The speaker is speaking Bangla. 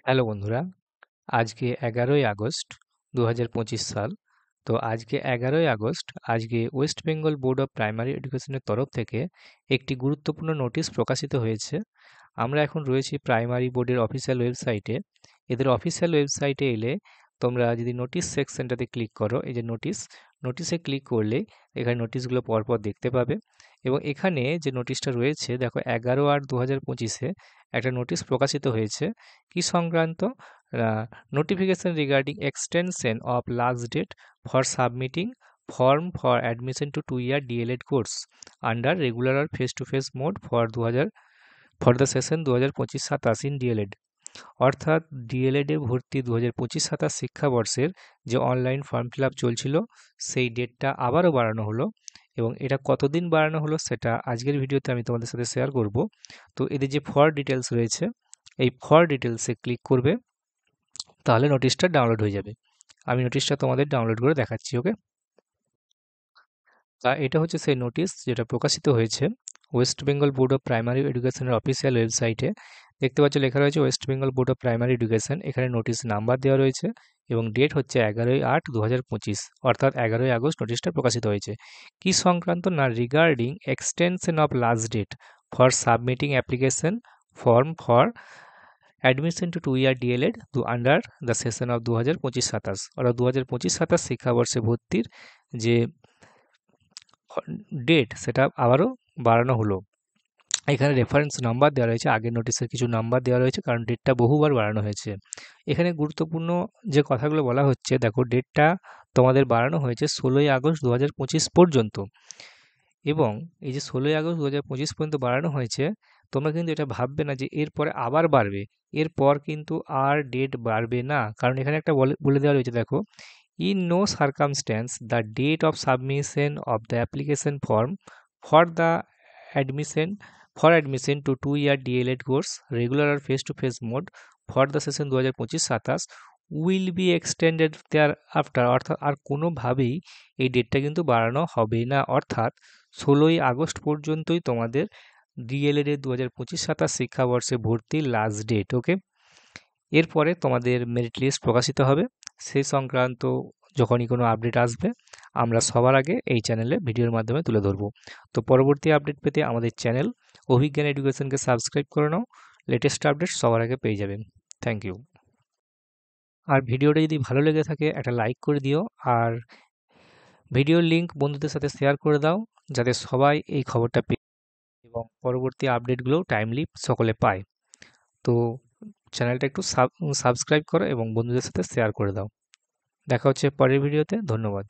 হ্যালো বন্ধুরা, আজকে 11ই আগস্ট 2025 সাল। তো আজকে 11ই আগস্ট আজকে West Bengal board of primary এডুকেশনের তরফ থেকে একটি গুরুত্বপূর্ণ নোটিশ প্রকাশিত হয়েছে। আমরা এখন রয়েছি প্রাইমারি বোর্ডের অফিসিয়াল ওয়েবসাইটে। এদের অফিসিয়াল ওয়েবসাইটে এলে তোমরা যদি নোটিশ সেকশনটাতে ক্লিক করো, এই যে নোটিশে ক্লিক করলে এখানে নোটিশগুলো পরপর দেখতে পাবে। এবং এখানে যে নোটিশটা রয়েছে দেখো 11/8/2025-এ একটা নোটিশ প্রকাশিত হয়েছে কি সংক্রান্ত, notification regarding extension of last date for submitting form for admission to 2 year DLED course under regular আর face to face mode for the session 2025-27 in DElEd. অর্থাৎ ডিএলএডে ভর্তি 2025-27 শিক্ষাবর্ষের যে অনলাইন ফর্ম ফিল আপ চলছিল সেই ডেটটা আবারও বাড়ানো হলো। এবং এটা কতদিন বাড়ানো হলো সেটা আজকের ভিডিওতে আমি তোমাদের সাথে শেয়ার করব। তো এদের যে ফর ডিটেলস রয়েছে, এই ফর ডিটেলসে ক্লিক করবে, তাহলে নোটিশটা ডাউনলোড হয়ে যাবে। আমি নোটিশটা তোমাদের ডাউনলোড করে দেখাচ্ছি। ওকে, তা এটা হচ্ছে সেই নোটিশ যেটা প্রকাশিত হয়েছে West Bengal board of primary এডুকেশনের অফিসিয়াল ওয়েবসাইটে। দেখতে পাচ্ছ লেখা রয়েছে West Bengal board of primary education. এখানে নোটিশ নাম্বার দেওয়া রয়েছে এবং ডেট হচ্ছে 11/8/2025, অর্থাৎ 11ই আগস্ট নোটিশটা প্রকাশিত হয়েছে। কি সংক্রান্ত না, regarding extension of last date for submitting application form for admission to 2 year DElEd under the session of 2025-27, অর্থাৎ 2025-27 শিক্ষাবর্ষে ভর্তির যে ডেট সেটা আবারও বাড়ানো হলো। এখানে রেফারেন্স নাম্বার দেওয়া রয়েছে, আগের নোটিশের কিছু নাম্বার দেওয়া রয়েছে কারণ ডেটটা বহুবার বাড়ানো হয়েছে। এখানে গুরুত্বপূর্ণ যে কথাগুলো বলা হচ্ছে, দেখো ডেটটা তোমাদের বাড়ানো হয়েছে 16ই আগস্ট 2025 পর্যন্ত। এবং এই যে 16ই আগস্ট 2025 পর্যন্ত বাড়ানো হয়েছে, তোমরা কিন্তু এটা ভাববে না যে এরপরে আবার বাড়বে। এরপর কিন্তু আর ডেট বাড়বে না, কারণ এখানে একটা বলে দেওয়া রয়েছে, দেখো, in no circumstance the date of submission of the application form for the admission admission to 2 year DLED course regular or face to face mode for the session 2025-27 will be extended thereafter। অর্থাৎ আর কোনোভাবেই এই ডেটটা কিন্তু বাড়ানো হবে না। অর্থাৎ 16ই আগস্ট পর্যন্তই তোমাদের ডিএলএড এর 2025-27 শিক্ষাবর্ষে ভর্তির লাস্ট ডেট। ওকে, এরপরে তোমাদের মেরিট লিস্ট প্রকাশিত হবে। সেই সংক্রান্ত যখনই কোনো আপডেট আসবে আমরা সবার আগে এই চ্যানেলে ভিডিওর মাধ্যমে তুলে ধরবো। তো পরবর্তী আপডেট পেতে আমাদের চ্যানেল অভিজ্ঞান এডুকেশনকে সাবস্ক্রাইব করে নাও, লেটেস্ট আপডেট সবার আগে পেয়ে যাবেন। Thank you. আর ভিডিওটা যদি ভালো লেগে থাকে একটা লাইক করে দিও, আর ভিডিওর লিঙ্ক বন্ধুদের সাথে শেয়ার করে দাও, যাতে সবাই এই খবরটা পেয়ে এবং পরবর্তী আপডেটগুলো টাইমলি সকলে পায়। তো চ্যানেলটা একটু সাবস্ক্রাইব করো এবং বন্ধুদের সাথে শেয়ার করে দাও। দেখা হচ্ছে পরের ভিডিওতে। ধন্যবাদ।